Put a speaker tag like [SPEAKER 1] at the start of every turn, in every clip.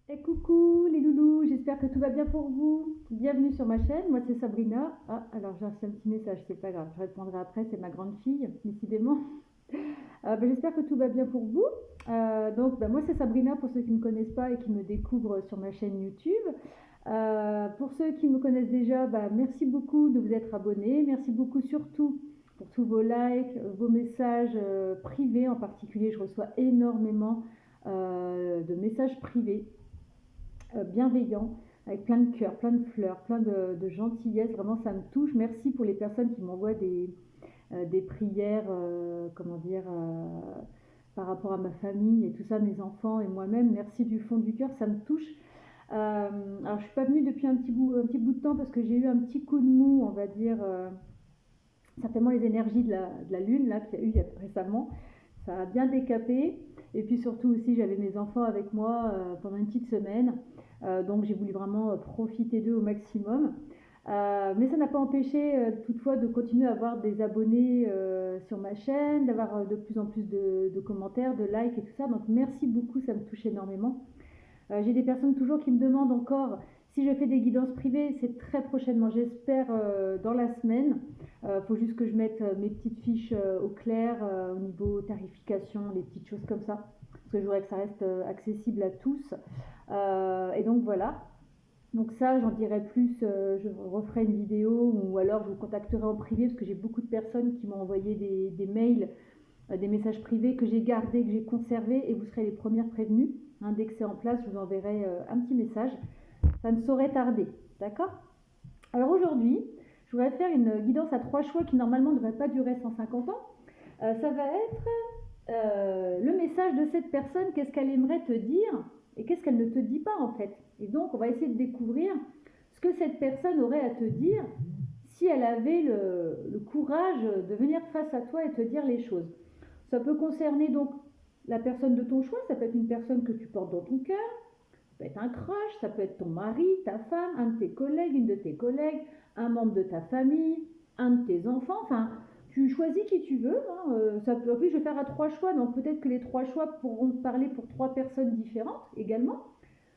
[SPEAKER 1] Et coucou les loulous, j'espère que tout va bien pour vous. Bienvenue sur ma chaîne, moi c'est Sabrina. Ah, alors j'ai reçu un petit message, c'est pas grave, je répondrai après, c'est ma grande fille, décidément. J'espère que tout va bien pour vous. Moi c'est Sabrina pour ceux qui ne me connaissent pas et qui me découvrent sur ma chaîne YouTube. Pour ceux qui me connaissent déjà, merci beaucoup de vous être abonnés. Merci beaucoup surtout pour tous vos likes, vos messages privés en particulier. Je reçois énormément de messages privés bienveillant, avec plein de cœur, plein de fleurs, plein de gentillesse. Vraiment, ça me touche. Merci pour les personnes qui m'envoient des prières, comment dire, par rapport à ma famille et tout ça, mes enfants et moi-même. Merci du fond du cœur, ça me touche. Alors, je suis pas venue depuis un petit bout de temps parce que j'ai eu un petit coup de mou, on va dire, certainement les énergies de la lune là qu'il y a eu récemment. Ça a bien décapé. Et puis surtout aussi, j'avais mes enfants avec moi pendant une petite semaine. Donc j'ai voulu vraiment profiter d'eux au maximum. Mais ça n'a pas empêché toutefois de continuer à avoir des abonnés sur ma chaîne, d'avoir de plus en plus de commentaires, de likes et tout ça. Donc merci beaucoup, ça me touche énormément. J'ai des personnes toujours qui me demandent encore si je fais des guidances privées. C'est très prochainement, j'espère dans la semaine. Faut juste que je mette mes petites fiches au clair au niveau tarification, les petites choses comme ça. Parce que je voudrais que ça reste accessible à tous. Et donc voilà. Donc ça, j'en dirai plus, je referai une vidéo ou alors je vous contacterai en privé parce que j'ai beaucoup de personnes qui m'ont envoyé des mails, des messages privés que j'ai gardés, que j'ai conservés et vous serez les premières prévenues. Hein, dès que c'est en place, je vous enverrai un petit message. Ça ne saurait tarder, d'accord? Alors aujourd'hui, je voudrais faire une guidance à 3 choix qui normalement ne devrait pas durer 150 ans. Ça va être le message de cette personne, qu'est-ce qu'elle aimerait te dire et qu'est-ce qu'elle ne te dit pas en fait. Et donc on va essayer de découvrir ce que cette personne aurait à te dire si elle avait le courage de venir face à toi et te dire les choses. Ça peut concerner donc la personne de ton choix, ça peut être une personne que tu portes dans ton cœur, ça peut être un crush, ça peut être ton mari, ta femme, un de tes collègues, une de tes collègues, un membre de ta famille, un de tes enfants, enfin, tu choisis qui tu veux. Hein, en plus, je vais faire à 3 choix, donc peut-être que les 3 choix pourront parler pour 3 personnes différentes également.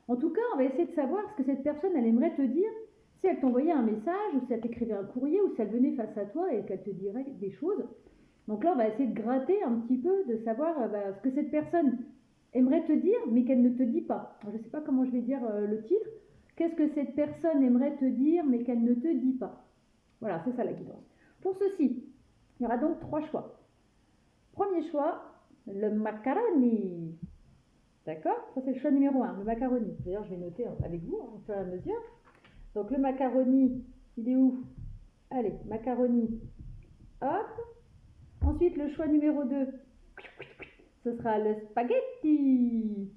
[SPEAKER 1] En tout cas, on va essayer de savoir ce que cette personne, elle aimerait te dire si elle t'envoyait un message, ou si elle t'écrivait un courrier, ou si elle venait face à toi et qu'elle te dirait des choses. Donc là, on va essayer de gratter un petit peu, de savoir ce que cette personne aimerait te dire, mais qu'elle ne te dit pas. Alors, je ne sais pas comment je vais dire le titre. Qu'est-ce que cette personne aimerait te dire, mais qu'elle ne te dit pas? Voilà, c'est ça la guidance. Pour ceci, il y aura donc 3 choix. Premier choix, le macaroni. D'accord? Ça, c'est le choix numéro 1, le macaroni. D'ailleurs, je vais noter avec vous au fur et à mesure. Donc, le macaroni, il est où? Allez, macaroni, hop. Ensuite, le choix numéro 2, ce sera le spaghetti.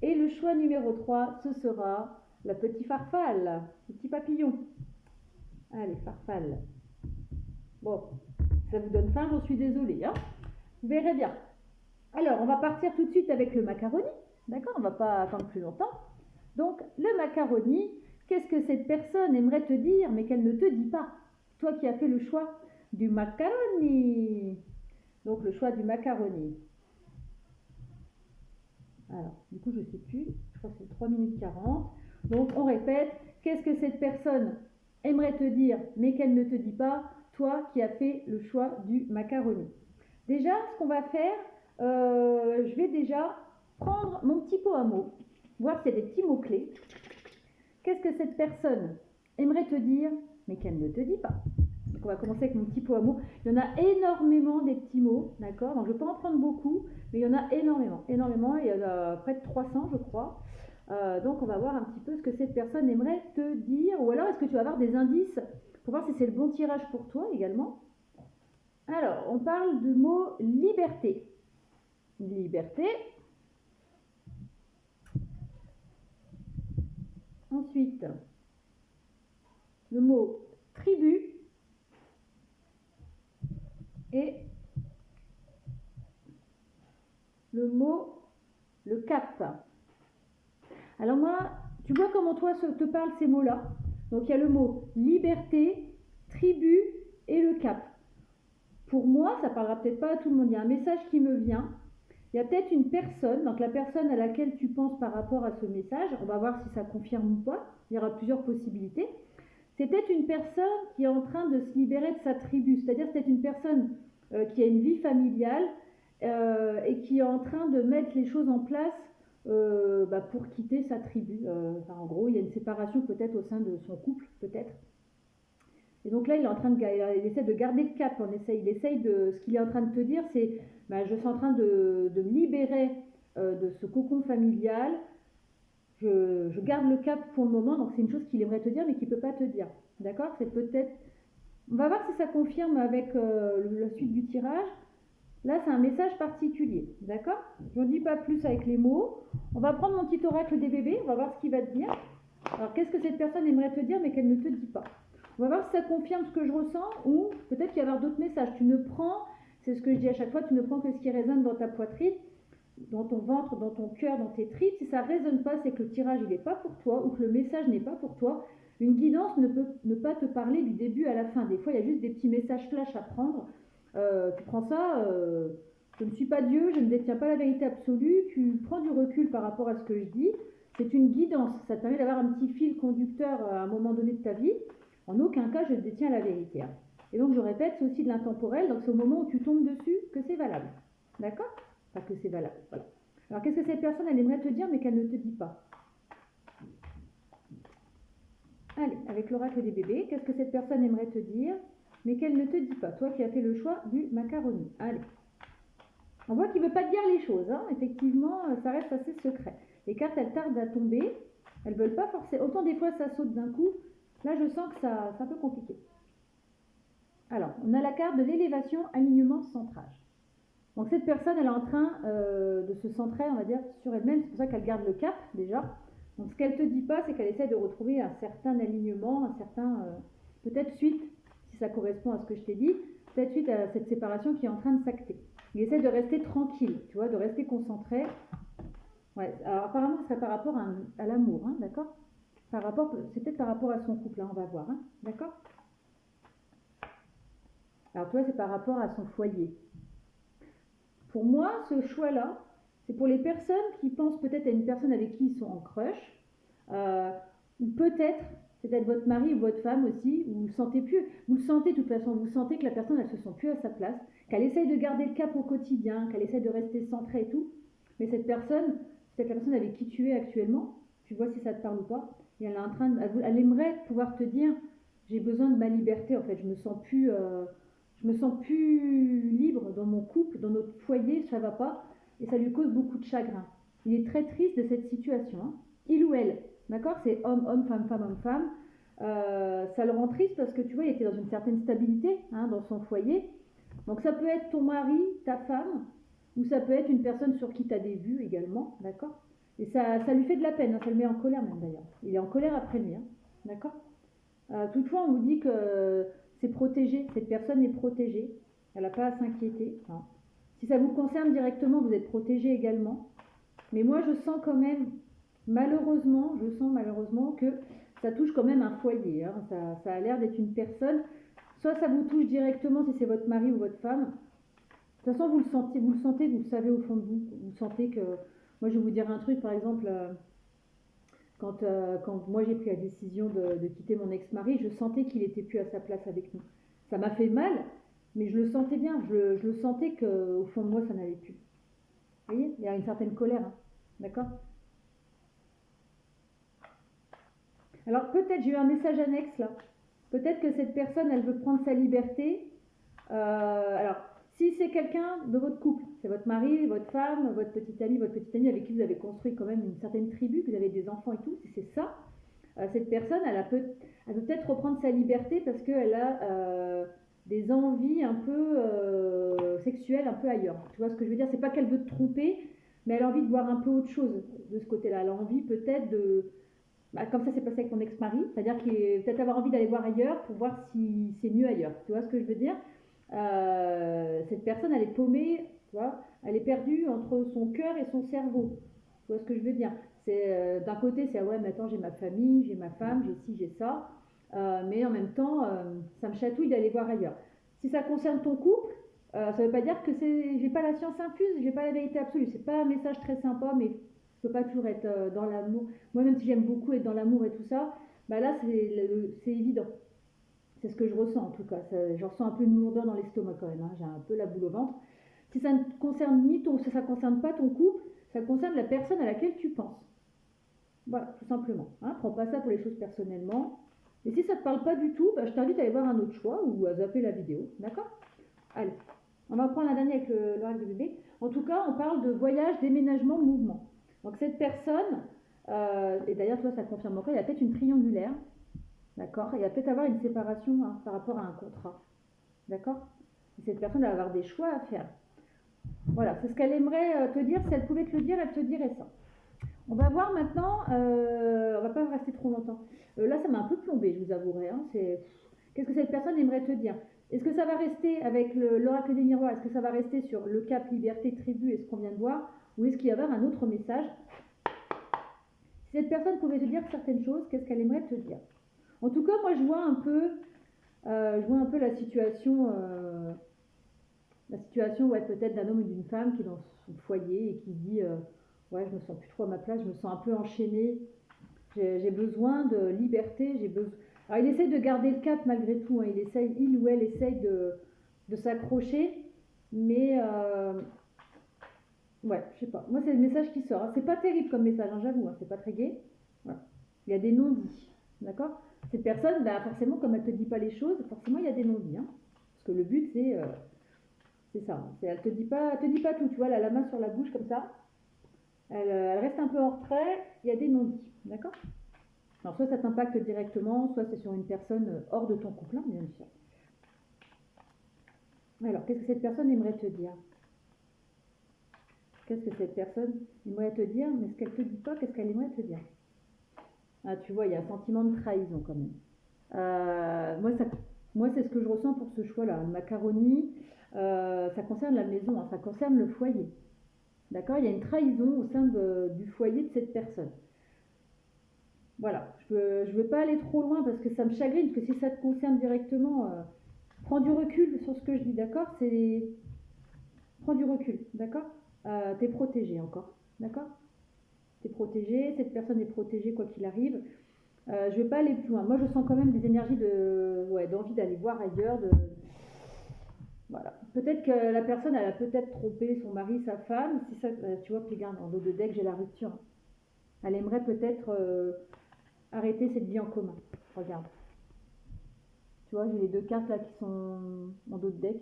[SPEAKER 1] Et le choix numéro 3, ce sera le petit farfalle, le petit papillon. Allez, farfalle. Bon, ça vous donne faim, j'en suis désolée. Hein, vous verrez bien. Alors, on va partir tout de suite avec le macaroni. D'accord? On ne va pas attendre plus longtemps. Donc, le macaroni, qu'est-ce que cette personne aimerait te dire, mais qu'elle ne te dit pas? Toi qui as fait le choix du macaroni. Donc, le choix du macaroni. Alors, du coup, je ne sais plus. Je crois que c'est 3 minutes 40. Donc, on répète. Qu'est-ce que cette personne aimerait te dire, mais qu'elle ne te dit pas, toi qui as fait le choix du macaroni? Déjà, ce qu'on va faire, je vais déjà prendre mon petit pot à mots, voir s'il y a des petits mots-clés. Qu'est-ce que cette personne aimerait te dire, mais qu'elle ne te dit pas? Donc on va commencer avec mon petit pot à mots. Il y en a énormément des petits mots, d'accord? Donc je ne vais pas en prendre beaucoup, mais il y en a énormément, énormément. Il y en a près de 300, je crois. Donc on va voir un petit peu ce que cette personne aimerait te dire, ou alors est-ce que tu vas avoir des indices pour voir si c'est le bon tirage pour toi également. Alors, on parle du mot liberté. Liberté. Ensuite, le mot tribu et le mot le cap. Alors moi, tu vois comment toi te parlent ces mots-là. Donc il y a le mot liberté, tribu et le cap. Pour moi, ça ne parlera peut-être pas à tout le monde. Il y a un message qui me vient. Il y a peut-être une personne, donc la personne à laquelle tu penses par rapport à ce message, on va voir si ça confirme ou pas, il y aura plusieurs possibilités. C'est peut-être une personne qui est en train de se libérer de sa tribu, c'est-à-dire c'est peut-être une personne qui a une vie familiale et qui est en train de mettre les choses en place pour quitter sa tribu. En gros, il y a une séparation peut-être au sein de son couple, peut-être. Et donc là, il essaie de garder le cap. Il essaye de, ce qu'il est en train de te dire, c'est, je suis en train de me libérer de ce cocon familial. Je garde le cap pour le moment. Donc c'est une chose qu'il aimerait te dire, mais qu'il peut pas te dire. D'accord? C'est peut-être. On va voir si ça confirme avec la suite du tirage. Là, c'est un message particulier. D'accord? Je n'en dis pas plus avec les mots. On va prendre mon petit oracle des bébés. On va voir ce qu'il va te dire. Alors, qu'est-ce que cette personne aimerait te dire, mais qu'elle ne te dit pas? On va voir si ça confirme ce que je ressens ou peut-être qu'il y a d'autres messages. Tu ne prends, c'est ce que je dis à chaque fois, tu ne prends que ce qui résonne dans ta poitrine, dans ton ventre, dans ton cœur, dans tes tripes. Si ça ne résonne pas, c'est que le tirage il n'est pas pour toi ou que le message n'est pas pour toi. Une guidance ne peut ne pas te parler du début à la fin. Des fois, il y a juste des petits messages flash à prendre. Tu prends ça, je ne suis pas Dieu, je ne détiens pas la vérité absolue. Tu prends du recul par rapport à ce que je dis. C'est une guidance. Ça te permet d'avoir un petit fil conducteur à un moment donné de ta vie. En aucun cas, je détiens la vérité. Et donc, je répète, c'est aussi de l'intemporel. Donc, c'est au moment où tu tombes dessus que c'est valable. D'accord? Enfin, que c'est valable. Voilà. Alors, qu'est-ce que cette personne, elle aimerait te dire, mais qu'elle ne te dit pas? Allez, avec l'oracle des bébés, qu'est-ce que cette personne aimerait te dire, mais qu'elle ne te dit pas? Toi qui as fait le choix du macaroni. Allez. On voit qu'il ne veut pas te dire les choses. Effectivement, ça reste assez secret. Les cartes, elles tardent à tomber. Elles ne veulent pas forcément. Autant des fois, ça saute d'un coup. Là, je sens que c'est un peu compliqué. Alors, on a la carte de l'élévation, alignement, centrage. Donc, cette personne, elle est en train de se centrer, on va dire, sur elle-même. C'est pour ça qu'elle garde le cap, déjà. Donc, ce qu'elle ne te dit pas, c'est qu'elle essaie de retrouver un certain alignement, un certain... peut-être suite, si ça correspond à ce que je t'ai dit, peut-être suite à cette séparation qui est en train de s'acter. Il essaie de rester tranquille, tu vois, de rester concentré. Ouais, alors apparemment, ce serait par rapport à l'amour, d'accord? C'est peut-être par rapport à son couple, on va voir, d'accord? Alors toi, c'est par rapport à son foyer. Pour moi, ce choix-là, c'est pour les personnes qui pensent peut-être à une personne avec qui ils sont en crush, ou peut-être, c'est peut-être votre mari ou votre femme aussi, vous le sentez plus, vous le sentez de toute façon, vous sentez que la personne, elle se sent plus à sa place, qu'elle essaye de garder le cap au quotidien, qu'elle essaye de rester centrée et tout, mais cette personne, c'est la personne avec qui tu es actuellement, tu vois si ça te parle ou pas, et elle aimerait pouvoir te dire, j'ai besoin de ma liberté, en fait, je me sens plus libre dans mon couple, dans notre foyer, ça va pas, et ça lui cause beaucoup de chagrin. Il est très triste de cette situation, il ou elle, d'accord, c'est homme, homme, femme, femme, homme, femme. Ça le rend triste parce que tu vois, il était dans une certaine stabilité dans son foyer. Donc ça peut être ton mari, ta femme, ou ça peut être une personne sur qui tu as des vues également, d'accord? Et ça lui fait de la peine, ça le met en colère même d'ailleurs. Il est en colère après lui, d'accord? Toutefois, on vous dit que c'est protégé, cette personne est protégée, elle n'a pas à s'inquiéter. Si ça vous concerne directement, vous êtes protégé également. Mais moi, je sens quand même, malheureusement, que ça touche quand même un foyer. Ça a l'air d'être une personne, soit ça vous touche directement si c'est votre mari ou votre femme. De toute façon, vous le sentez, vous le savez au fond de vous. Vous sentez que... Moi, je vais vous dire un truc, par exemple... Quand moi j'ai pris la décision de quitter mon ex-mari, je sentais qu'il n'était plus à sa place avec nous. Ça m'a fait mal, mais je le sentais bien. Je le sentais qu'au fond de moi, ça n'allait plus. Vous voyez, il y a une certaine colère. D'accord? Alors peut-être, j'ai eu un message annexe là. Peut-être que cette personne, elle veut prendre sa liberté. Alors, si c'est quelqu'un de votre couple, c'est votre mari, votre femme, votre petite amie avec qui vous avez construit quand même une certaine tribu, que vous avez des enfants et tout, si c'est ça, cette personne, elle peut peut-être reprendre sa liberté parce qu'elle a des envies un peu sexuelles, un peu ailleurs. Tu vois ce que je veux dire? C'est pas qu'elle veut te tromper, mais elle a envie de voir un peu autre chose de ce côté-là. Elle a envie peut-être de... comme ça s'est passé avec ton ex-mari, c'est-à-dire qu'il peut-être avoir envie d'aller voir ailleurs pour voir si c'est mieux ailleurs. Tu vois ce que je veux dire? Cette personne, elle est paumée, tu vois, elle est perdue entre son cœur et son cerveau. Tu vois ce que je veux dire? C'est d'un côté, c'est ouais, mais attends, j'ai ma famille, j'ai ma femme, j'ai ci, j'ai ça, mais en même temps, ça me chatouille d'aller voir ailleurs. Si ça concerne ton couple, Ça veut pas dire que j'ai pas la science infuse, j'ai pas la vérité absolue. C'est pas un message très sympa, mais je peux pas toujours être dans l'amour. Moi, même si j'aime beaucoup être dans l'amour et tout ça, bah là, c'est évident. C'est ce que je ressens en tout cas. Je ressens un peu une lourdeur dans l'estomac quand même, hein. J'ai un peu la boule au ventre. Si ça ne concerne ni ton, si ça concerne pas ton couple, ça concerne la personne à laquelle tu penses. Voilà, tout simplement. Hein. Prends pas ça pour les choses personnellement. Et si ça ne te parle pas du tout, bah, je t'invite à aller voir un autre choix ou à zapper la vidéo. D'accord? Allez, on va prendre la dernière avec l'oracle de bébé. En tout cas, on parle de voyage, déménagement, mouvement. Donc cette personne, et d'ailleurs toi ça confirme encore, il y a peut-être une triangulaire. D'accord? Il va peut-être avoir une séparation hein, par rapport à un contrat. D'accord? Et cette personne va avoir des choix à faire. Voilà, c'est ce qu'elle aimerait te dire. Si elle pouvait te le dire, elle te dirait ça. On va voir maintenant, on va pas rester trop longtemps. Là, ça m'a un peu plombé, je vous avouerai. Hein, qu'est-ce que cette personne aimerait te dire? Est-ce que ça va rester avec l'oracle des miroirs? Est-ce que ça va rester sur le cap liberté, tribu et ce qu'on vient de voir? Ou est-ce qu'il va y avoir un autre message? Si cette personne pouvait te dire certaines choses, qu'est-ce qu'elle aimerait te dire? En tout cas, moi, je vois un peu la situation ouais, peut-être d'un homme ou d'une femme qui est dans son foyer et qui dit ouais, je me sens plus trop à ma place, je me sens un peu enchaînée, j'ai besoin de liberté, j'ai besoin. Alors il essaye de garder le cap malgré tout, hein. Il ou elle essaye de s'accrocher, mais ouais, je sais pas. Moi, c'est le message qui sort. Hein. C'est pas terrible comme message, hein, j'avoue, hein, c'est pas très gai. Voilà. Il y a des non-dits, d'accord? Cette personne, bah, forcément, comme elle te dit pas les choses, forcément, il y a des non-dits. Hein. Parce que le but, c'est ça. Elle te dit pas tout. Tu vois, elle a la main sur la bouche comme ça. Elle reste un peu en retrait. Il y a des non-dits, d'accord? Alors, soit ça t'impacte directement, soit c'est sur une personne hors de ton couple, hein, bien sûr. Alors, qu'est-ce que cette personne aimerait te dire? Qu'est-ce que cette personne aimerait te dire? Mais ce qu'elle te dit pas, qu'est-ce qu'elle aimerait te dire? Ah, tu vois, il y a un sentiment de trahison quand même. Moi, c'est ce que je ressens pour ce choix-là. Le macaroni, ça concerne la maison, hein, ça concerne le foyer. D'accord? Il y a une trahison au sein du foyer de cette personne. Voilà, je ne veux pas aller trop loin parce que ça me chagrine, parce que si ça te concerne directement, prends du recul sur ce que je dis, d'accord? Prends du recul, d'accord? T'es protégé encore, d'accord? T'es protégé, cette personne est protégée quoi qu'il arrive. Je ne vais pas aller plus loin. Moi, je sens quand même des énergies d'envie d'aller voir ailleurs. Voilà. Peut-être que la personne, elle a peut-être trompé son mari, sa femme. Si ça, tu vois, regarde, en dos de deck, j'ai la rupture. Elle aimerait peut-être arrêter cette vie en commun. Regarde. Tu vois, j'ai les deux cartes là qui sont en dos de deck.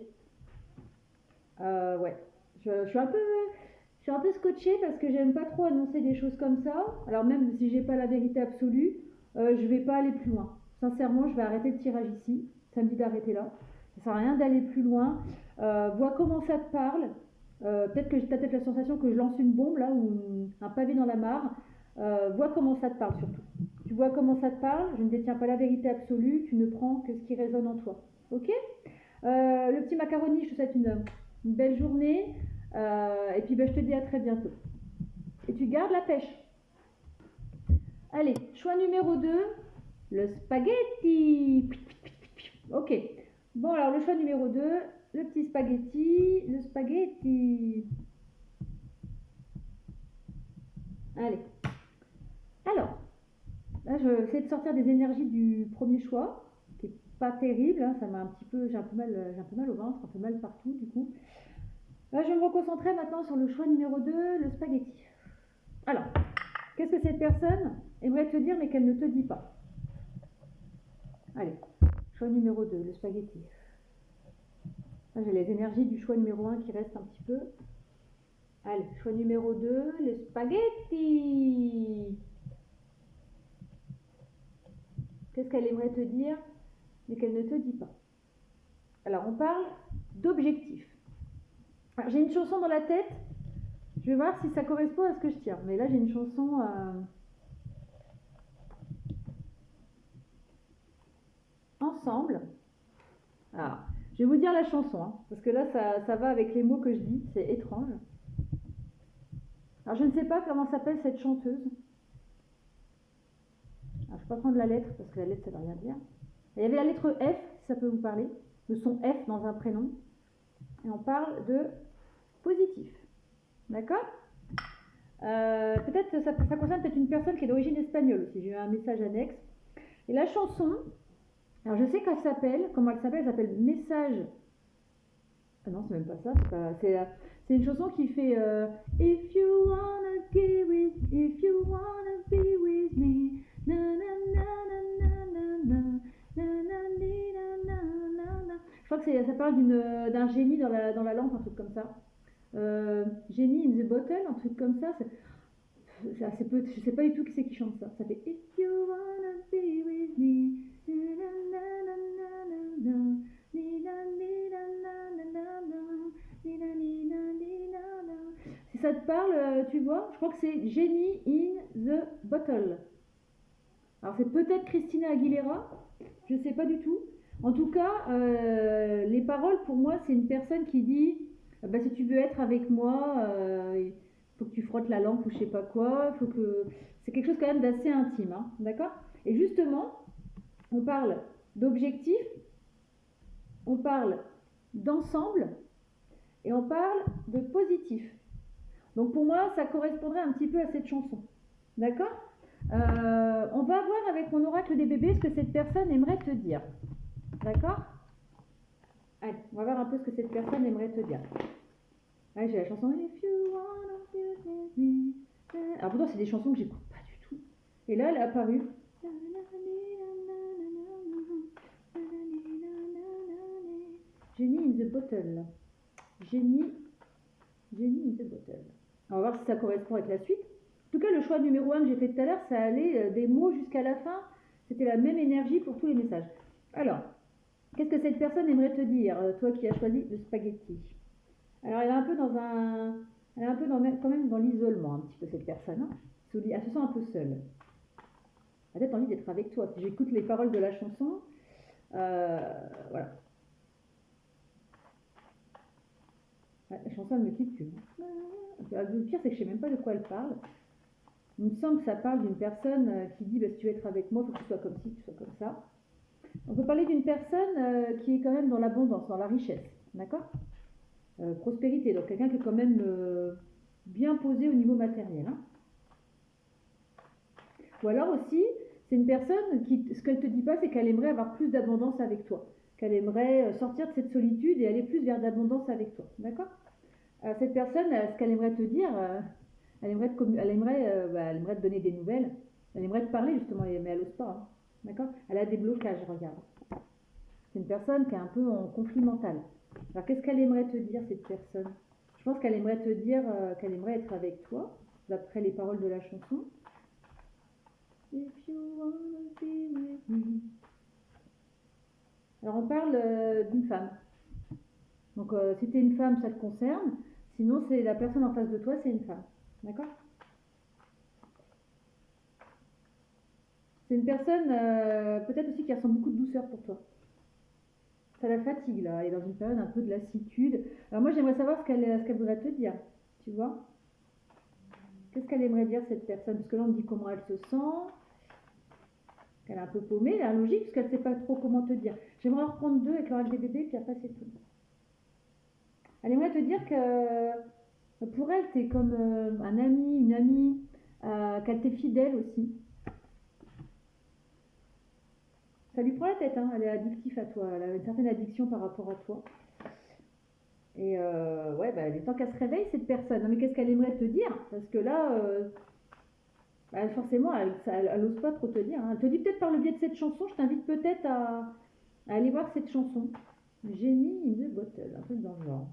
[SPEAKER 1] Ouais. Je suis un peu scotchée parce que j'aime pas trop annoncer des choses comme ça. Alors même si j'ai pas la vérité absolue, je vais pas aller plus loin. Sincèrement, je vais arrêter le tirage ici. Ça me dit d'arrêter là. Ça sert à rien d'aller plus loin. Vois comment ça te parle. Peut-être que t'as peut-être la sensation que je lance une bombe là ou un pavé dans la mare. Vois comment ça te parle surtout. Tu vois comment ça te parle. Je ne détiens pas la vérité absolue. Tu ne prends que ce qui résonne en toi. Ok? Le petit macaroni, je te souhaite une belle journée. Et puis ben, je te dis à très bientôt. Et tu gardes la pêche. Allez, choix numéro 2, le spaghetti. Ok. Bon, alors le choix numéro 2, le petit spaghetti. Le spaghetti. Allez. Alors, là, je vais essayer de sortir des énergies du premier choix, qui est pas terrible. Hein, ça m'a un petit peu, j'ai un peu mal au ventre, un peu mal partout du coup. Là, je vais me reconcentrer maintenant sur le choix numéro 2, le spaghetti. Alors, qu'est-ce que cette personne aimerait te dire mais qu'elle ne te dit pas? Allez, choix numéro 2, le spaghetti. Là, j'ai les énergies du choix numéro 1 qui restent un petit peu. Allez, choix numéro 2, le spaghetti. Qu'est-ce qu'elle aimerait te dire mais qu'elle ne te dit pas? Alors, on parle d'objectifs. Alors, j'ai une chanson dans la tête. Je vais voir si ça correspond à ce que je tire. Mais là, j'ai une chanson... ensemble. Alors, je vais vous dire la chanson, hein, parce que là, ça va avec les mots que je dis. C'est étrange. Alors, je ne sais pas comment s'appelle cette chanteuse. Alors, je ne vais pas prendre la lettre, parce que la lettre, ça ne veut rien dire. Il y avait la lettre F, si ça peut vous parler. Le son F dans un prénom. et on parle de positif. D'accord? Peut-être ça concerne peut-être une personne qui est d'origine espagnole aussi. J'ai eu un message annexe. Et la chanson, alors je sais qu'elle s'appelle, comment elle s'appelle Message. Ah non, c'est même pas ça. C'est une chanson qui fait If you wanna be with me, na na na na na na na na na na na. Je crois que ça parle d'un génie dans la lampe, un truc comme ça. Génie in the bottle, un truc comme ça. Je sais pas du tout qui c'est qui chante ça. Ça fait If you wanna be with me, na na na na na na. Si ça te parle, tu vois, je crois que c'est Genie in the Bottle. Alors c'est peut-être Christina Aguilera, je ne sais pas du tout. En tout cas, les paroles pour moi, c'est une personne qui dit bah, si tu veux être avec moi, il faut que tu frottes la lampe ou je sais pas quoi. C'est quelque chose quand même d'assez intime, hein, d'accord? Et justement, on parle d'objectif, on parle d'ensemble et on parle de positif. Donc pour moi, ça correspondrait un petit peu à cette chanson. D'accord? On va voir avec mon oracle des bébés ce que cette personne aimerait te dire. D'accord? Allez, on va voir un peu ce que cette personne aimerait te dire. Allez, j'ai la chanson If you wanna be with me. Alors pourtant, c'est des chansons que j'écoute pas du tout. Et là, elle est apparue. Genie in the bottle. Genie in the bottle. On va voir si ça correspond avec la suite. En tout cas, le choix numéro 1 que j'ai fait tout à l'heure, ça allait des mots jusqu'à la fin. C'était la même énergie pour tous les messages. Alors, qu'est-ce que cette personne aimerait te dire, toi qui as choisi le spaghetti? Alors, elle est un peu quand même dans l'isolement, un petit peu, cette personne. Hein. Elle se sent un peu seule. Elle a peut-être envie d'être avec toi. Si j'écoute les paroles de la chanson, voilà. La chanson, elle me quitte plus. Le pire, c'est que je ne sais même pas de quoi elle parle. Il me semble que ça parle d'une personne qui dit bah, si tu veux être avec moi, il faut que tu sois comme ci, que tu sois comme ça. On peut parler d'une personne qui est quand même dans l'abondance, dans la richesse. D'accord? Prospérité, donc quelqu'un qui est quand même bien posé au niveau matériel. Hein. Ou alors aussi, c'est une personne qui, ce qu'elle ne te dit pas, c'est qu'elle aimerait avoir plus d'abondance avec toi. Qu'elle aimerait sortir de cette solitude et aller plus vers l'abondance avec toi. D'accord? Cette personne, ce qu'elle aimerait te dire, elle aimerait te donner des nouvelles. Elle aimerait te parler justement, mais elle n'ose pas. Hein. D'accord? Elle a des blocages, regarde. C'est une personne qui est un peu en conflit mental. Alors qu'est-ce qu'elle aimerait te dire, cette personne? Je pense qu'elle aimerait te dire qu'elle aimerait être avec toi, d'après les paroles de la chanson. If you wanna be with me. Alors on parle d'une femme. Donc si tu es une femme, ça te concerne. Sinon, c'est la personne en face de toi, c'est une femme. D'accord? C'est une personne peut-être aussi qui ressent beaucoup de douceur pour toi. Ça la fatigue là, elle est dans une période un peu de lassitude. Alors moi j'aimerais savoir ce qu'elle voudrait te dire, tu vois? Qu'est-ce qu'elle aimerait dire cette personne? Parce que là on me dit comment elle se sent, qu'elle est un peu paumée, la logique, parce qu'elle ne sait pas trop comment te dire. J'aimerais en reprendre 2 avec l'oracle des bébés, puis après c'est tout. Elle aimerait te dire que pour elle, tu es comme un ami, une amie, qu'elle t'est fidèle aussi. Ça lui prend la tête, hein. Elle est addictive à toi, elle a une certaine addiction par rapport à toi. Et ouais, bah, il est temps qu'elle se réveille, cette personne. Non, mais qu'est-ce qu'elle aimerait te dire? Parce que là, bah, forcément, elle n'ose pas trop te dire. Hein. Elle te dit peut-être par le biais de cette chanson, je t'invite peut-être à aller voir cette chanson. Genie in the bottle, un truc dans le genre.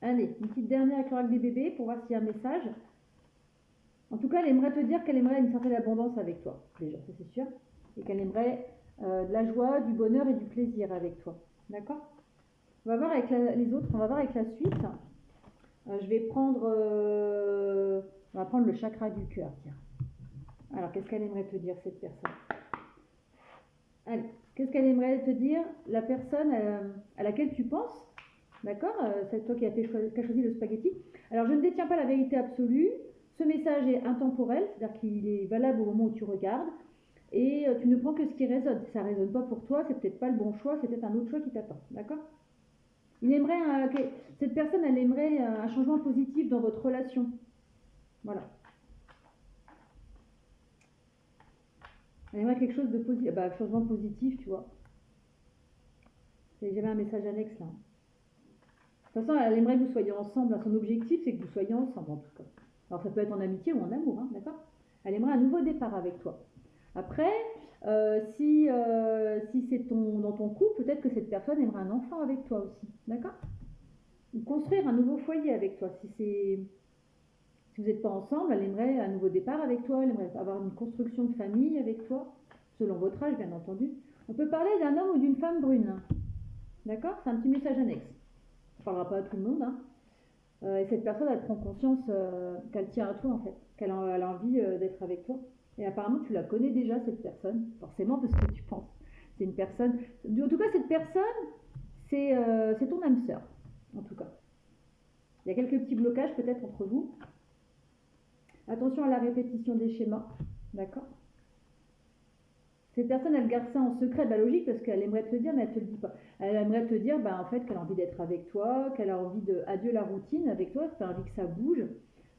[SPEAKER 1] Allez, une petite dernière avec l'oracle des bébés pour voir s'il y a un message. En tout cas, elle aimerait te dire qu'elle aimerait une certaine abondance avec toi, déjà, ça c'est sûr. Et qu'elle aimerait de la joie, du bonheur et du plaisir avec toi. D'accord? On va voir avec les autres, on va voir avec la suite. Je vais prendre, on va prendre le chakra du cœur, tiens. Alors, qu'est-ce qu'elle aimerait te dire, cette personne? Allez, qu'est-ce qu'elle aimerait te dire, la personne à laquelle tu penses? D'accord? C'est toi qui as choisi le spaghetti. Alors, je ne détiens pas la vérité absolue. Ce message est intemporel, c'est-à-dire qu'il est valable au moment où tu regardes. et tu ne prends que ce qui résonne. Si ça ne résonne pas pour toi, c'est peut-être pas le bon choix, c'est peut-être un autre choix qui t'attend. D'accord? Il aimerait cette personne, elle aimerait un changement positif dans votre relation. Voilà. Elle aimerait quelque chose de positif. Bah, changement positif, tu vois. J'avais un message annexe là. De toute façon, elle aimerait que vous soyez ensemble. Son objectif, c'est que vous soyez ensemble en tout cas. Alors ça peut être en amitié ou en amour, hein, d'accord? Elle aimerait un nouveau départ avec toi. Après, si c'est dans ton couple, peut-être que cette personne aimerait un enfant avec toi aussi, d'accord? Ou construire un nouveau foyer avec toi. Si vous n'êtes pas ensemble, elle aimerait un nouveau départ avec toi, elle aimerait avoir une construction de famille avec toi, selon votre âge bien entendu. On peut parler d'un homme ou d'une femme brune, d'accord? C'est un petit message annexe. Ça ne parlera pas à tout le monde, hein. Et cette personne, elle prend conscience qu'elle tient à toi en fait, qu'elle a envie d'être avec toi. Et apparemment, tu la connais déjà cette personne, forcément parce que tu penses. C'est une personne. En tout cas, cette personne, c'est ton âme sœur, en tout cas. Il y a quelques petits blocages peut-être entre vous. Attention à la répétition des schémas, d'accord? Cette personne, elle garde ça en secret, bah logique, parce qu'elle aimerait te le dire, mais elle ne te le dit pas. Elle aimerait te dire, bah, en fait, qu'elle a envie d'être avec toi, qu'elle a envie de adieu la routine avec toi, qu'elle a envie que ça bouge,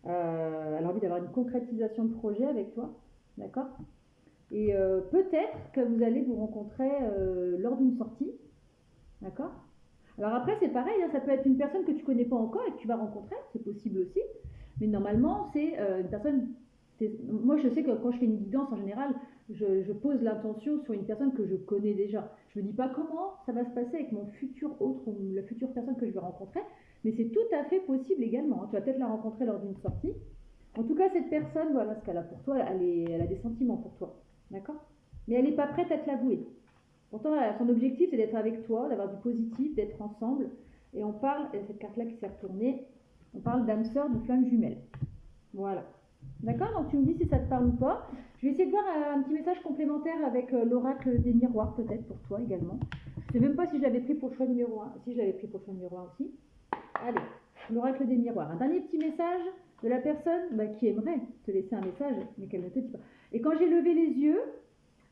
[SPEAKER 1] elle a envie d'avoir une concrétisation de projet avec toi, d'accord? Et peut-être que vous allez vous rencontrer lors d'une sortie, d'accord? Alors après, c'est pareil, hein, ça peut être une personne que tu connais pas encore et que tu vas rencontrer, c'est possible aussi, mais normalement, c'est une personne. Moi, je sais que quand je fais une guidance, en général, je pose l'intention sur une personne que je connais déjà. Je me dis pas comment ça va se passer avec mon futur autre ou la future personne que je vais rencontrer, mais c'est tout à fait possible également, hein. Tu vas peut-être la rencontrer lors d'une sortie. En tout cas, cette personne, voilà ce qu'elle a pour toi, elle a des sentiments pour toi, d'accord? Mais elle n'est pas prête à te l'avouer. Pourtant, son objectif, c'est d'être avec toi, d'avoir du positif, d'être ensemble. Et on parle, et cette carte-là qui s'est retournée, on parle d'âme sœur, de flamme jumelle. Voilà. D'accord? Donc tu me dis si ça te parle ou pas. Je vais essayer de voir un petit message complémentaire avec l'oracle des miroirs, peut-être pour toi également. Je ne sais même pas si je l'avais pris pour le choix numéro 1. Si je l'avais pris pour le choix numéro 1 aussi. Allez, l'oracle des miroirs. Un dernier petit message de la personne qui aimerait te laisser un message, mais qu'elle ne te dit pas. Et quand j'ai levé les yeux,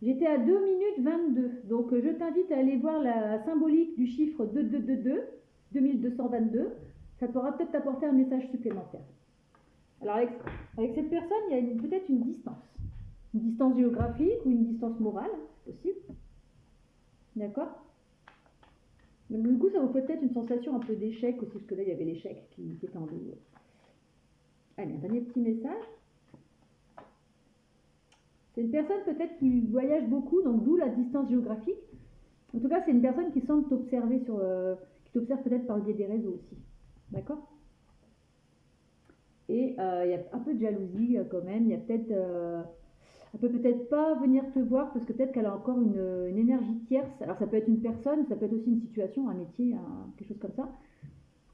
[SPEAKER 1] j'étais à 2 minutes 22. Donc je t'invite à aller voir la symbolique du chiffre 2222, 2222. Ça pourra peut-être t'apporter un message supplémentaire. Alors avec cette personne, il y a peut-être une distance géographique ou une distance morale, possible. D'accord? Du coup, ça vous fait peut-être une sensation un peu d'échec aussi, parce que là, il y avait l'échec qui était en deux. Allez, un dernier petit message. C'est une personne peut-être qui voyage beaucoup, donc d'où la distance géographique. En tout cas, c'est une personne qui semble t'observer qui t'observe peut-être par le biais des réseaux aussi. D'accord? Et il y a un peu de jalousie quand même. Il y a peut-être, elle peut peut-être pas venir te voir parce que peut-être qu'elle a encore une énergie tierce. Alors ça peut être une personne, ça peut être aussi une situation, un métier, quelque chose comme ça.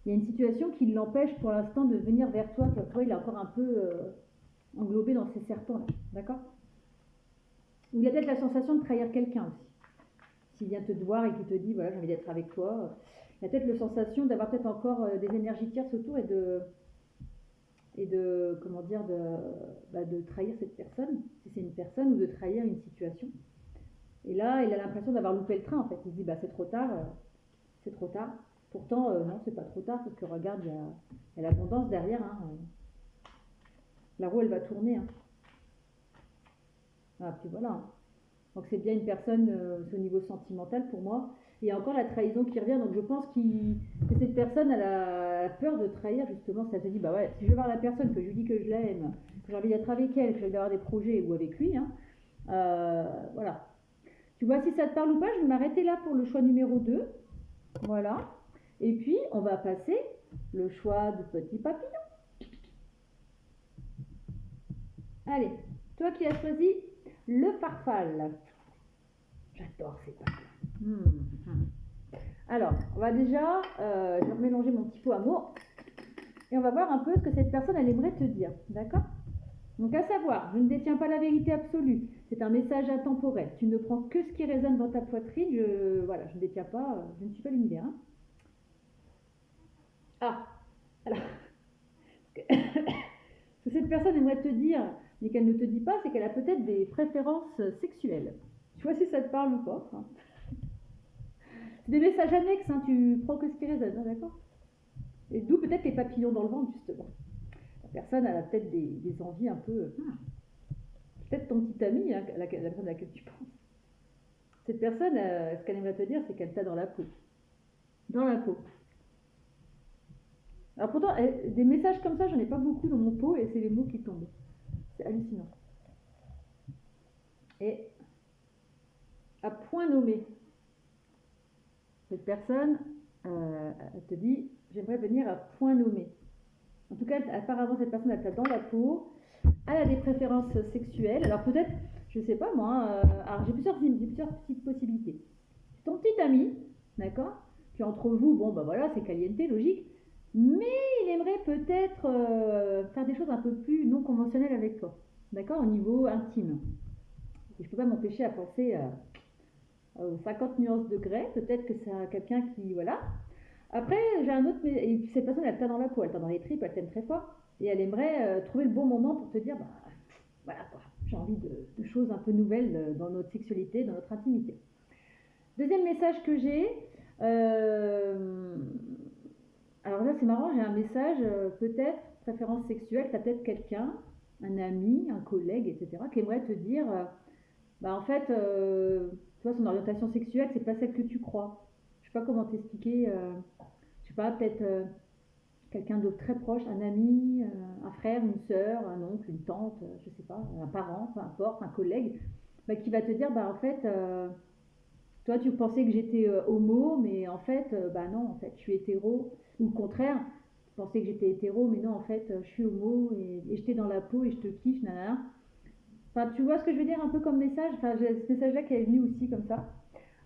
[SPEAKER 1] Il y a une situation qui l'empêche pour l'instant de venir vers toi. Toi, il est encore un peu englobé dans ses serpents, là. D'accord? Ou il a peut-être la sensation de trahir quelqu'un aussi. S'il vient te voir et qu'il te dit, voilà, j'ai envie d'être avec toi, il a peut-être la sensation d'avoir peut-être encore des énergies tierces autour et de comment dire, de trahir cette personne, si c'est une personne, ou de trahir une situation. Et là, il a l'impression d'avoir loupé le train, en fait. Il se dit, c'est trop tard, c'est trop tard. Pourtant, non, c'est pas trop tard, parce que regarde, il y a l'abondance derrière, hein. La roue, elle va tourner, hein. Ah, puis voilà. Donc c'est bien une personne au niveau sentimental pour moi. Et il y a encore la trahison qui revient, donc je pense que cette personne elle a peur de trahir justement. Ça se dit, ouais, si je vais voir la personne, que je lui dis que je l'aime, que j'ai envie d'être avec elle, que j'ai envie d'avoir des projets ou avec lui, hein, voilà. Tu vois si ça te parle ou pas, je vais m'arrêter là pour le choix numéro 2. Voilà. Et puis on va passer le choix de petit papillon. Allez, toi qui as choisi le farfalle. J'adore ces papillons. Alors, on va déjà, je vais mélanger mon petit pot amour et on va voir un peu ce que cette personne elle aimerait te dire, d'accord? Donc à savoir, je ne détiens pas la vérité absolue, c'est un message intemporel. Tu ne prends que ce qui résonne dans ta poitrine, je ne détiens pas, je ne suis pas l'univers. Hein. Ah, alors, ce que cette personne aimerait te dire, mais qu'elle ne te dit pas, c'est qu'elle a peut-être des préférences sexuelles. Tu vois si ça te parle ou pas, hein. C'est des messages annexes, hein, tu prends que ce qui résonne, hein, d'accord? Et d'où peut-être les papillons dans le ventre, justement. La personne elle a peut-être des envies un peu... peut-être ton petit ami, hein, la personne à laquelle tu penses. Cette personne, ce qu'elle aimerait te dire, c'est qu'elle t'a dans la peau. Dans la peau. Alors pourtant, des messages comme ça, j'en ai pas beaucoup dans mon pot et c'est les mots qui tombent. C'est hallucinant. Et à point nommé, cette personne, elle te dit, j'aimerais venir à point nommé. En tout cas, apparemment, cette personne, elle t'a dans la peau, elle a des préférences sexuelles. Alors peut-être, je sais pas moi, alors j'ai plusieurs petites possibilités. Ton petit ami, d'accord? Puis entre vous, bon, bah voilà, c'est caliente, logique. Mais il aimerait peut-être faire des choses un peu plus non conventionnelles avec toi, d'accord? Au niveau intime. Et je peux pas m'empêcher à penser aux 50 nuances de grès. Peut-être que c'est quelqu'un qui, voilà. Après, j'ai un autre, et puis cette personne, elle t'a dans la peau, elle t'a dans les tripes, elle t'aime très fort. Et elle aimerait trouver le bon moment pour te dire, bah voilà quoi, j'ai envie de choses un peu nouvelles dans notre sexualité, dans notre intimité. Deuxième message que j'ai, alors là c'est marrant, j'ai un message, peut-être, préférence sexuelle, t'as peut-être quelqu'un, un ami, un collègue, etc., qui aimerait te dire, bah en fait, tu vois, son orientation sexuelle, c'est pas celle que tu crois. Je sais pas comment t'expliquer, je sais pas, peut-être quelqu'un de très proche, un ami, un frère, une sœur, un oncle, une tante, je sais pas, un parent, peu importe, un collègue, bah, qui va te dire, bah en fait, toi tu pensais que j'étais homo, mais en fait, bah non, en fait, je suis hétéro, ou le contraire, tu pensais que j'étais hétéro, mais non, en fait, je suis homo, et je t'ai dans la peau, et je te kiffe, nanana. Enfin, tu vois ce que je veux dire un peu comme message, enfin, j'ai ce message-là qui est venu aussi comme ça.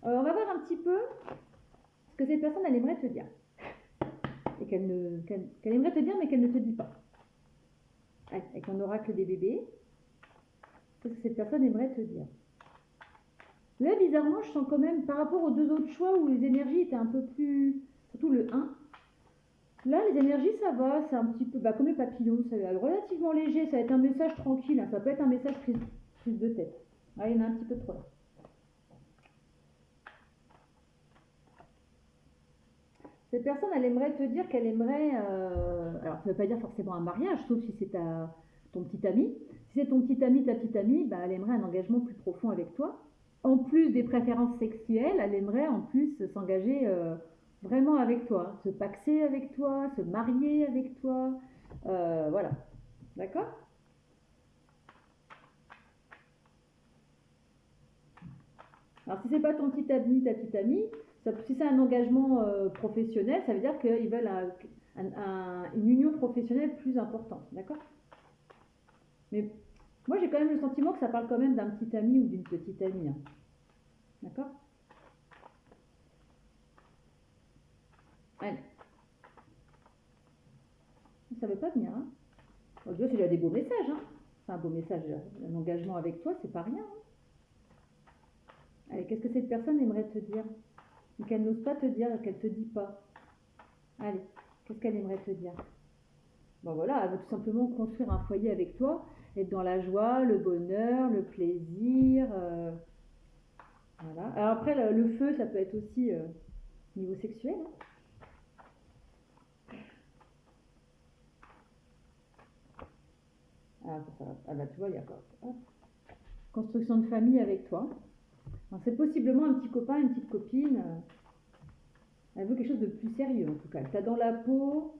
[SPEAKER 1] On va voir un petit peu ce que cette personne, elle aimerait te dire. Et qu'elle aimerait te dire, mais qu'elle ne te dit pas. Avec un oracle des bébés, qu'est-ce que cette personne aimerait te dire? Là, bizarrement, je sens quand même, par rapport aux deux autres choix où les énergies étaient un peu plus... Surtout le 1. Là, les énergies, ça va, c'est un petit peu... Bah, comme les papillons, c'est relativement léger, ça va être un message tranquille, hein, ça peut être un message prise de tête. Ah, il y en a un petit peu trop là. Cette personne, elle aimerait te dire qu'elle aimerait... alors, ça ne veut pas dire forcément un mariage, sauf si c'est ton petit ami. Si c'est ton petit ami, ta petite amie, bah, elle aimerait un engagement plus profond avec toi. En plus des préférences sexuelles, elle aimerait en plus s'engager vraiment avec toi, se paxer avec toi, se marier avec toi. Voilà. D'accord? Alors, si c'est pas ton petit ami, ta petite amie, si c'est un engagement professionnel, ça veut dire qu'ils veulent une union professionnelle plus importante. D'accord? Mais moi, j'ai quand même le sentiment que ça parle quand même d'un petit ami ou d'une petite amie, hein. D'accord? Allez. Ça ne veut pas venir, hein. Bon, c'est déjà des beaux messages, hein. C'est un beau message. Un engagement avec toi, c'est pas rien, hein. Allez, qu'est-ce que cette personne aimerait te dire? Ou qu'elle n'ose pas te dire, qu'elle te dit pas? Allez, qu'est-ce qu'elle aimerait te dire? Bon voilà, elle veut tout simplement construire un foyer avec toi, être dans la joie, le bonheur, le plaisir. Voilà. Alors après, le feu, ça peut être aussi niveau sexuel, hein. Ah bah tu vois, il y a quoi? Hop. Construction de famille avec toi. C'est possiblement un petit copain, une petite copine. Elle veut quelque chose de plus sérieux en tout cas. Elle t'a dans la peau.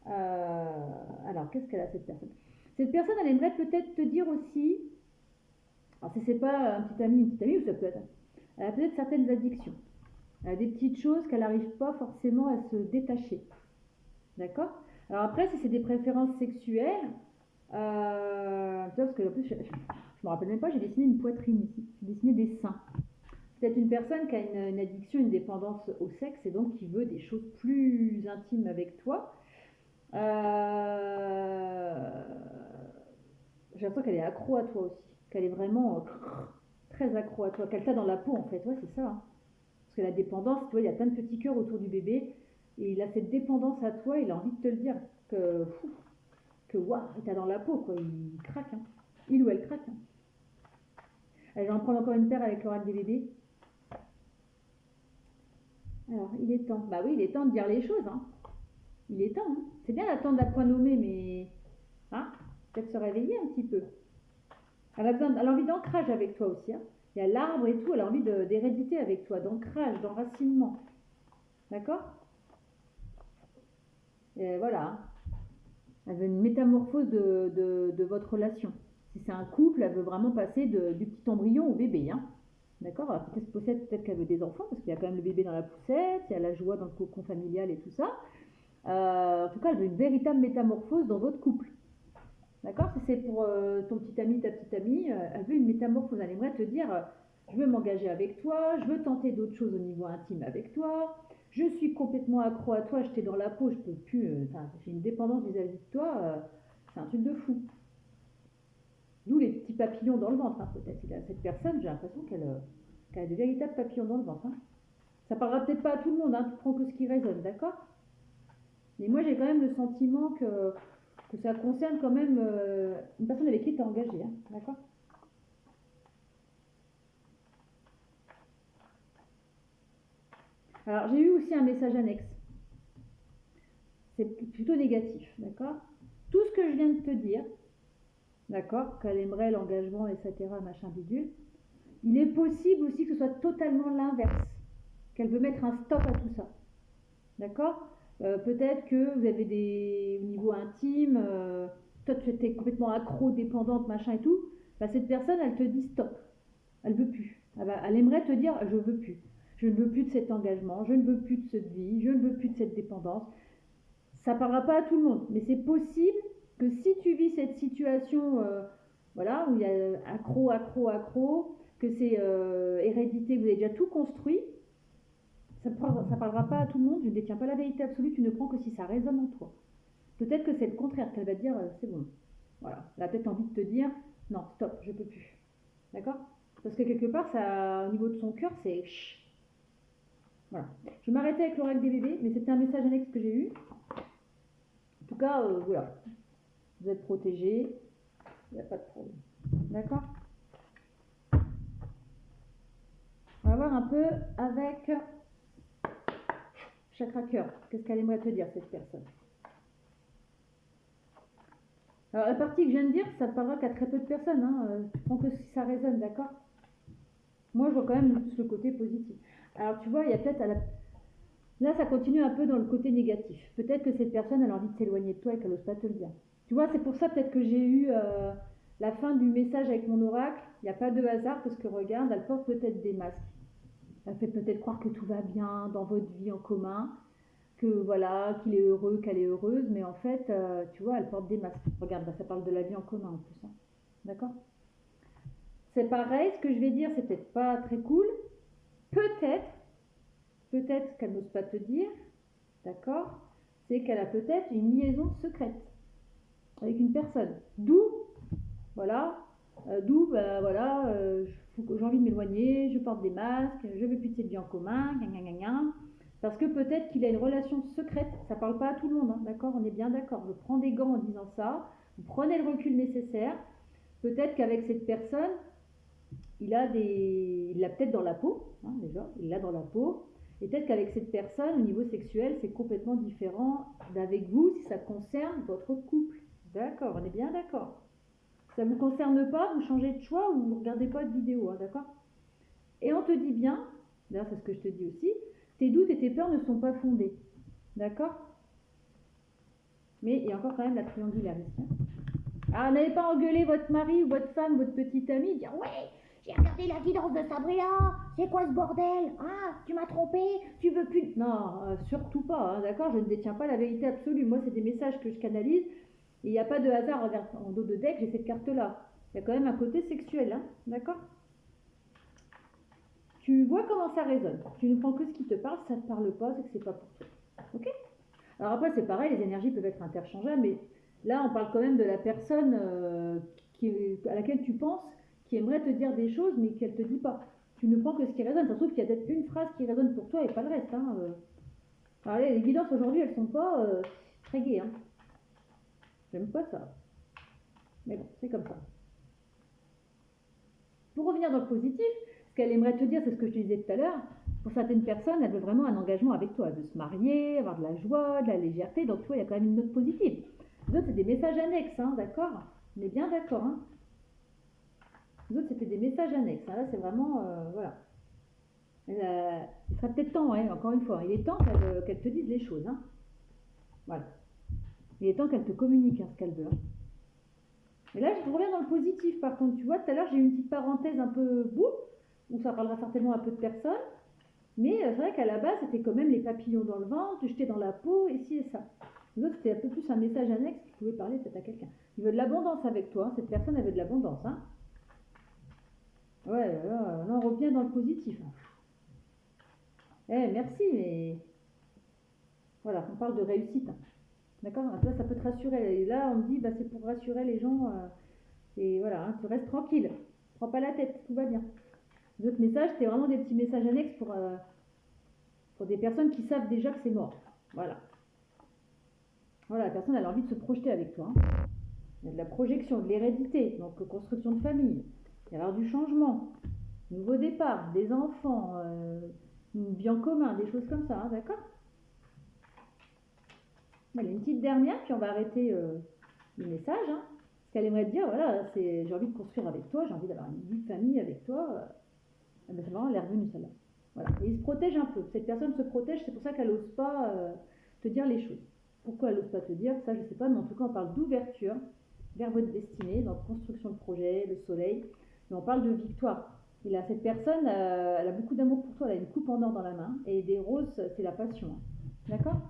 [SPEAKER 1] Alors, qu'est-ce qu'elle a cette personne? Cette personne, elle aimerait peut-être te dire aussi, alors si c'est pas un petit ami, une petite amie, ou ça peut être, elle a peut-être certaines addictions. Elle a des petites choses qu'elle n'arrive pas forcément à se détacher. D'accord? Alors après, si c'est des préférences sexuelles, parce que en plus, je me rappelle même pas, j'ai dessiné une poitrine ici. J'ai dessiné des seins. C'est une personne qui a une addiction, une dépendance au sexe et donc qui veut des choses plus intimes avec toi. J'ai l'impression qu'elle est accro à toi aussi, qu'elle est vraiment très accro à toi, qu'elle t'a dans la peau en fait, ouais c'est ça, hein. Parce que la dépendance, tu vois, il y a plein de petits cœurs autour du bébé, et il a cette dépendance à toi, il a envie de te le dire, que waouh, il t'a dans la peau, quoi, il craque, hein. Il ou elle craque. Hein. Allez, je vais en prendre encore une paire avec l'oracle des bébés. Alors, il est temps. Bah oui, il est temps de dire les choses. Hein. Il est temps. Hein. C'est bien d'attendre à point nommé, mais hein, peut-être se réveiller un petit peu. Elle a envie d'ancrage avec toi aussi. Hein. Il y a l'arbre et tout, elle a envie d'hérédité avec toi, d'ancrage, d'enracinement. D'accord? Et voilà. Hein. Elle veut une métamorphose de votre relation. Si c'est un couple, elle veut vraiment passer du petit embryon au bébé. Hein. D'accord? Alors peut-être qu'elle veut des enfants, parce qu'il y a quand même le bébé dans la poussette, il y a la joie dans le cocon familial et tout ça. En tout cas, elle veut une véritable métamorphose dans votre couple. D'accord? Si c'est pour ton petit ami, ta petite amie, elle veut une métamorphose. Elle aimerait te dire, je veux m'engager avec toi, je veux tenter d'autres choses au niveau intime avec toi, je suis complètement accro à toi, je t'ai dans la peau, je peux plus, j'ai une dépendance vis-à-vis de toi, c'est un truc de fou. D'où les petits papillons dans le ventre, hein, peut-être. Cette personne, j'ai l'impression qu'elle a de véritables papillons dans le ventre. Hein. Ça parlera peut-être pas à tout le monde, hein, tu prends que ce qui résonne, d'accord? Mais moi, j'ai quand même le sentiment que ça concerne quand même une personne avec qui tu es engagé, hein, d'accord? Alors, j'ai eu aussi un message annexe. C'est plutôt négatif, d'accord? Tout ce que je viens de te dire, d'accord, qu'elle aimerait l'engagement, etc., machin bidule, il est possible aussi que ce soit totalement l'inverse, qu'elle veut mettre un stop à tout ça, d'accord? Peut-être que vous avez au niveau intime, toi tu étais complètement accro, dépendante, machin et tout, bah, cette personne, elle te dit stop, elle veut plus. Elle aimerait te dire je veux plus. Je ne veux plus de cet engagement, je ne veux plus de cette vie, je ne veux plus de cette dépendance. Ça ne parlera pas à tout le monde, mais c'est possible que si tu vis cette situation voilà, où il y a accro, accro, accro, que c'est hérédité, vous avez déjà tout construit, ça ne parlera pas à tout le monde, je ne détiens pas la vérité absolue, tu ne prends que si ça résonne en toi. Peut-être que c'est le contraire, qu'elle va te dire c'est bon. Voilà, elle a peut-être envie de te dire non, stop, je ne peux plus. D'accord? Parce que quelque part, ça, au niveau de son cœur, c'est voilà. Je vais m'arrêter avec l'oracle des bébés, mais c'était un message annexe que j'ai eu. En tout cas, voilà. Vous êtes protégés, il n'y a pas de problème. D'accord? On va voir un peu avec chakra cœur. Qu'est-ce qu'elle aimerait te dire, cette personne? Alors, la partie que je viens de dire, ça parlera qu'à très peu de personnes. Hein. Tu prends que si ça résonne, d'accord? Moi, je vois quand même plus le côté positif. Alors, tu vois, il y a peut-être là, ça continue un peu dans le côté négatif. Peut-être que cette personne, elle a envie de s'éloigner de toi et qu'elle n'ose pas te le dire. Tu vois, c'est pour ça peut-être que j'ai eu la fin du message avec mon oracle. Il n'y a pas de hasard parce que regarde, elle porte peut-être des masques. Elle fait peut-être croire que tout va bien dans votre vie en commun, que voilà, qu'il est heureux, qu'elle est heureuse, mais en fait, tu vois, elle porte des masques. Regarde, ça parle de la vie en commun en plus. Hein. D'accord? C'est pareil, ce que je vais dire, c'est peut-être pas très cool. Peut-être qu'elle n'ose pas te dire, d'accord? C'est qu'elle a peut-être une liaison secrète avec une personne. D'où, voilà, voilà, j'ai envie de m'éloigner, je porte des masques, je veux plus de cette vie en commun, gna gna gna gna. Parce que peut-être qu'il a une relation secrète, ça parle pas à tout le monde, hein, d'accord? On est bien d'accord. Je prends des gants en disant ça, vous prenez le recul nécessaire. Peut-être qu'avec cette personne, il l'a peut-être dans la peau, hein, déjà, il l'a dans la peau. Et peut-être qu'avec cette personne, au niveau sexuel, c'est complètement différent d'avec vous si ça concerne votre couple. D'accord, on est bien d'accord. Si ça ne vous concerne pas, vous changez de choix ou vous ne regardez pas de vidéo, hein, d'accord? Et on te dit bien, d'ailleurs c'est ce que je te dis aussi, tes doutes et tes peurs ne sont pas fondés. D'accord? Mais il y a encore quand même la triangulaire ici. Ah, n'allez pas engueuler votre mari ou votre femme, votre petite amie, dire ouais, j'ai regardé la guidance de Sabrina, c'est quoi ce bordel? Ah, tu m'as trompé, tu veux plus. Non, surtout pas, hein, d'accord? Je ne détiens pas la vérité absolue. Moi, c'est des messages que je canalise. Et il n'y a pas de hasard. Regarde, en dos de deck, j'ai cette carte-là. Il y a quand même un côté sexuel, hein, d'accord? Tu vois comment ça résonne. Tu ne prends que ce qui te parle, ça ne te parle pas, c'est que c'est pas pour toi. Ok? Alors après, c'est pareil, les énergies peuvent être interchangeables, mais là, on parle quand même de la personne à laquelle tu penses, qui aimerait te dire des choses, mais qu'elle ne te dit pas. Tu ne prends que ce qui résonne. Ça se trouve qu'il y a peut-être une phrase qui résonne pour toi et pas le reste. Hein. Alors, les guidances aujourd'hui, elles ne sont pas très gaies. Hein. J'aime pas ça. Mais bon, c'est comme ça. Pour revenir dans le positif, ce qu'elle aimerait te dire, c'est ce que je te disais tout à l'heure. Pour certaines personnes, elle veut vraiment un engagement avec toi. Elle veut se marier, avoir de la joie, de la légèreté. Donc, tu vois, il y a quand même une note positive. Les autres, c'est des messages annexes, hein, d'accord? On est bien d'accord, hein? Les autres, c'était des messages annexes. Hein. Là, c'est vraiment, voilà. Il sera peut-être temps, hein, encore une fois. Il est temps qu'elle te dise les choses, hein. Voilà. Il est temps qu'elle te communique, hein, ce qu'elle veut. Hein. Et là, je reviens dans le positif, par contre. Tu vois, tout à l'heure, j'ai eu une petite parenthèse un peu boum, où ça parlera certainement à peu de personnes. Mais c'est vrai qu'à la base, c'était quand même les papillons dans le ventre, jeter dans la peau, et ci et ça. Les autres, c'était un peu plus un message annexe qui pouvait parler peut-être à quelqu'un. Il veut de l'abondance avec toi. Hein. Cette personne, elle veut de l'abondance. Hein. Ouais, là, on revient dans le positif. Hein. Merci, mais voilà, on parle de réussite. Hein. D'accord. Là, ça peut te rassurer. Et là, on me dit, bah, c'est pour rassurer les gens. Et voilà, hein, tu restes tranquille. Prends pas la tête, tout va bien. Les autres messages, c'était vraiment des petits messages annexes pour des personnes qui savent déjà que c'est mort. Voilà. Voilà, la personne elle a envie de se projeter avec toi. Hein. Il y a de la projection, de l'hérédité, donc construction de famille. Il y a alors du changement, nouveau départ, des enfants, une vie en commun, des choses comme ça, hein, d'accord? Allez, une petite dernière, puis on va arrêter le message. Hein. Ce qu'elle aimerait te dire, voilà, c'est j'ai envie de construire avec toi, j'ai envie d'avoir une vie de famille avec toi. Ben, c'est marrant, elle est revenue celle-là. Voilà. Et il se protège un peu. Cette personne se protège, c'est pour ça qu'elle n'ose pas te dire les choses. Pourquoi elle n'ose pas te dire ça, je ne sais pas, mais en tout cas, on parle d'ouverture vers votre destinée, donc construction de projet, le soleil, mais on parle de victoire. Et là, cette personne, elle a beaucoup d'amour pour toi, elle a une coupe en or dans la main, et des roses, c'est la passion. D'accord?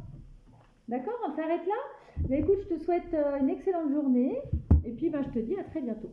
[SPEAKER 1] D'accord, on s'arrête là. Mais écoute, je te souhaite une excellente journée, et puis ben, je te dis à très bientôt.